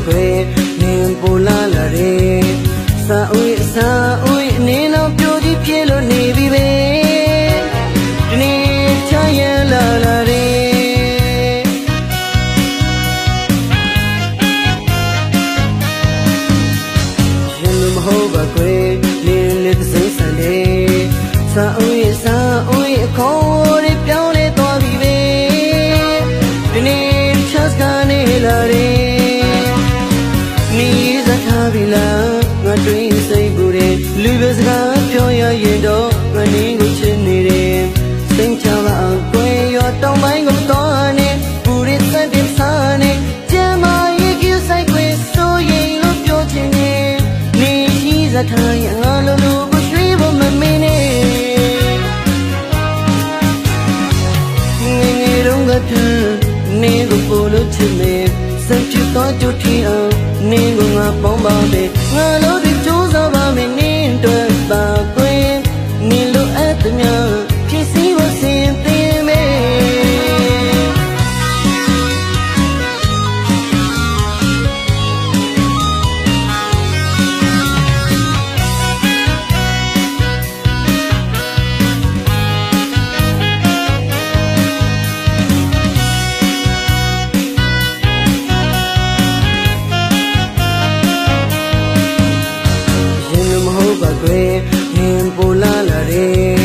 quê nên bù la là đi sa ui nên nó biểu đi phía lo nề bi bê nên cha yên là đi dân lùm hô bà quê nên lên xây sàn đi sa ui khó đi béo lên to bi bê nên cha ska nề là đi ni za tha bi la ngàတွင်စိတ်ကူတဲ့လူပဲစကားပြောရရင်တော့ငါနင်းကိုချစ်နေတယ်စိတ်ချပါအောင်ကွယ်ရောတောင်းပိုင်းကိုတော့နေပူရစ်စတဲ့စားနေကျမရဲ့ကြည့်ဆိုင်ခွေဆိုရင်လို့ပြောချင်နေနေရှိza thaရငါလိုလိုကိုရွှေဖို့မမင်းနေငယ်တော့ကထနေကိုပို့လို့ချစ်နေစံချတော့ကြွထီအောင်နေကိုငါပေါင်းပါပဲငါလို့ဒီကြိုးစားပါမယ်နင်းတွေ့ပါကွင်းနေလို့အပ်တဲ့များဖြစ်စီဖို့စင်တင်မယ်nên bù la là đi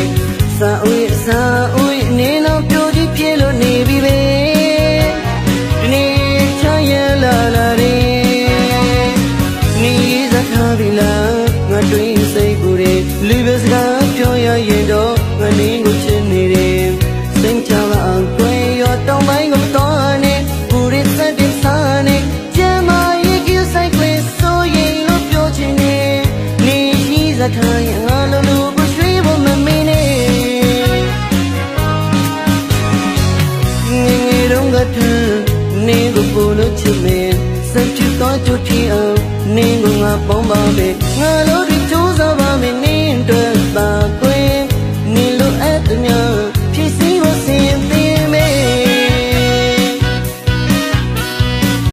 sa ui nên nó biểu đi phía lo nề bi bê nên cha yên là đi ni za tha bi la ngàတွင်စိတ်ကူတဲ့လူပဲစကားပြောရရင်တော့ငါနင်းကိုချစ်နေတယ်စိတ်ချပါအောင်ကွယ်ရောတောင်းပိုင်းကိုတော့နေပူရစ်စတဲ့စားနေကျမရဲ့ကြည့်ဆိုင်ခွေဆိုရင်လို့ပြောချင်နေနေရှိza thaရငါလိုလိုကိုရွှေဖို့မမင်းနေငယ်တော့ကထနေကိုပို့လို့ချစ်မယ်စံချတော့ကြွထီအောင်နေကိုငါပေါင်းပါပဲငါလိုဒီကြိုးစားပါမယ်